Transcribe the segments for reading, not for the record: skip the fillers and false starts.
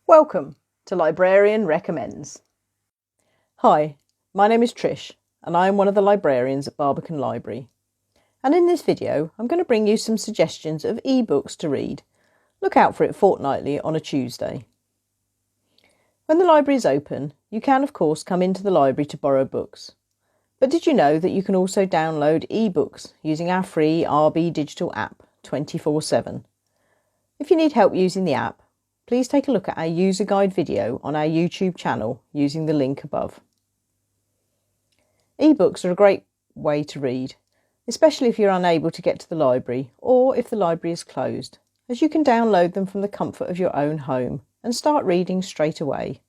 Welcome to Librarian Recommends. Hi, my name is Trish and I am one of the librarians at Barbican Library. And in this video, I'm going to bring you some suggestions of ebooks to read. Look out for it fortnightly on a Tuesday. When the library is open, you can of course come into the library to borrow books. But did you know that you can also download ebooks using our free RBdigital app 24/7? If you need help using the app, please take a look at our user guide video on our YouTube channel using the link above. Ebooks are a great way to read, especially if you're unable to get to the library or if the library is closed, as you can download them from the comfort of your own home and start reading straight away.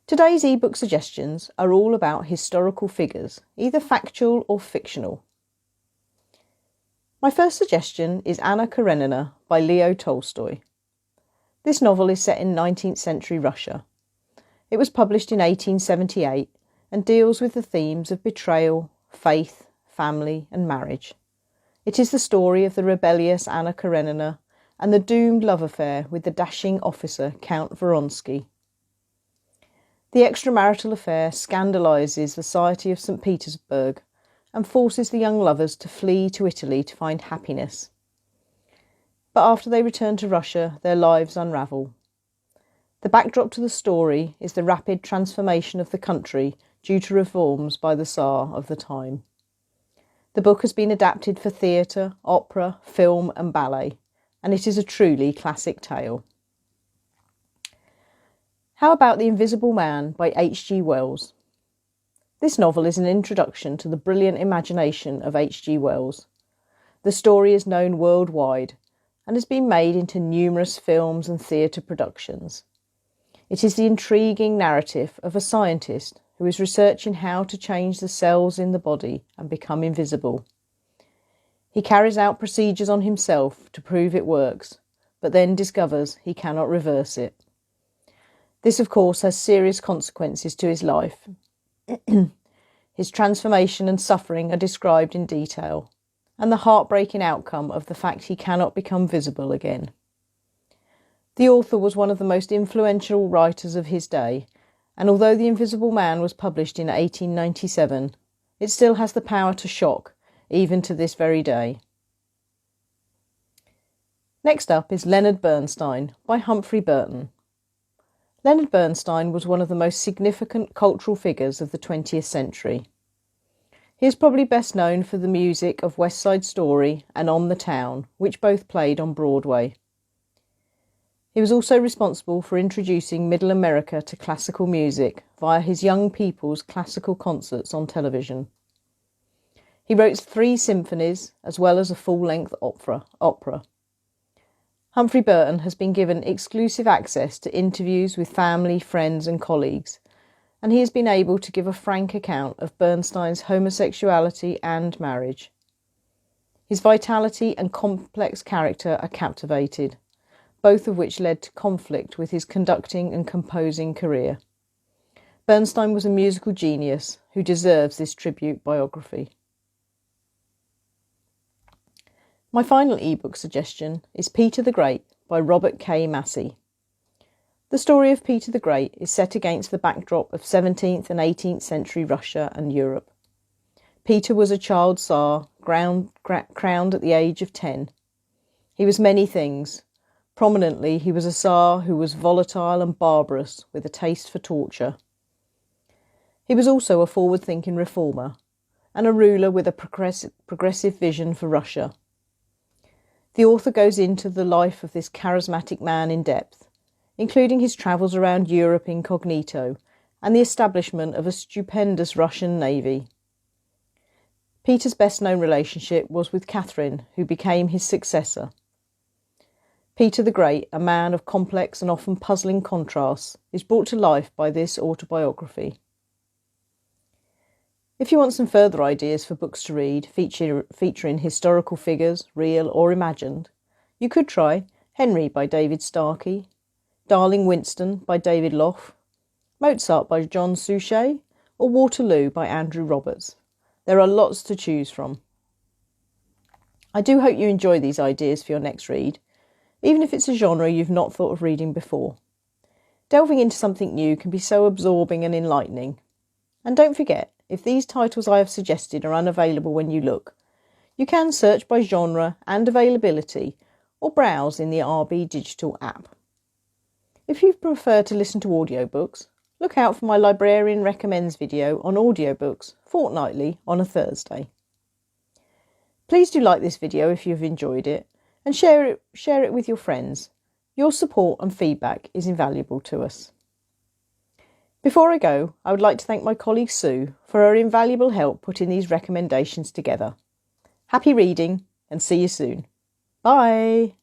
Today's ebook suggestions are all about historical figures, either factual or fictional. My first suggestion is Anna Karenina by Leo Tolstoy. This novel is set in 19th century Russia. It was published in 1878 and deals with the themes of betrayal, faith, family and marriage. It is the story of the rebellious Anna Karenina and the doomed love affair with the dashing officer Count Vronsky. The extramarital affair scandalises the society of St. Petersburg and forces the young lovers to flee to Italy to find happiness. But after they return to Russia, their lives unravel. The backdrop to the story is the rapid transformation of the country due to reforms by the Tsar of the time. The book has been adapted for theatre, opera, film and ballet, and it is a truly classic tale. How about The Invisible Man by H.G. Wells? This novel is an introduction to the brilliant imagination of H.G. Wells. The story is known worldwide and has been made into numerous films and theatre productions. It is the intriguing narrative of a scientist who is researching how to change the cells in the body and become invisible. He carries out procedures on himself to prove it works, but then discovers he cannot reverse it. This, of course, has serious consequences to his life. His transformation and suffering are described in detail, and the heartbreaking outcome of the fact he cannot become visible again. The author was one of the most influential writers of his day, and although The Invisible Man was published in 1897, it still has the power to shock, even to this very day. Next up is Leonard Bernstein by Humphrey Burton. Leonard Bernstein was one of the most significant cultural figures of the 20th century. He is probably best known for the music of West Side Story and On the Town, which both played on Broadway. He was also responsible for introducing Middle America to classical music via his young people's classical concerts on television. He wrote 3 symphonies as well as a full-length opera. Humphrey Burton has been given exclusive access to interviews with family, friends and colleagues, and he has been able to give a frank account of Bernstein's homosexuality and marriage. His vitality and complex character are captivated, both of which led to conflict with his conducting and composing career. Bernstein was a musical genius who deserves this tribute biography. My final ebook suggestion is Peter the Great by Robert K. Massey. The story of Peter the Great is set against the backdrop of 17th and 18th century Russia and Europe. Peter was a child Tsar, crowned at the age of 10. He was many things. Prominently, he was a Tsar who was volatile and barbarous with a taste for torture. He was also a forward-thinking reformer and a ruler with a progressive vision for Russia. The author goes into the life of this charismatic man in depth, including his travels around Europe incognito and the establishment of a stupendous Russian navy. Peter's best-known relationship was with Catherine, who became his successor. Peter the Great, a man of complex and often puzzling contrasts, is brought to life by this autobiography. If you want some further ideas for books to read featuring historical figures, real or imagined, you could try Henry by David Starkey, Darling Winston by David Lough, Mozart by John Suchet, or Waterloo by Andrew Roberts. There are lots to choose from. I do hope you enjoy these ideas for your next read, even if it's a genre you've not thought of reading before. Delving into something new can be so absorbing and enlightening. And don't forget, if these titles I have suggested are unavailable when you look, you can search by genre and availability or browse in the RBdigital app. If you prefer to listen to audiobooks, look out for my Librarian Recommends video on audiobooks fortnightly on a Thursday. Please do like this video if you've enjoyed it and share it with your friends. Your support and feedback is invaluable to us. Before I go, I would like to thank my colleague Sue for her invaluable help putting these recommendations together. Happy reading and see you soon. Bye!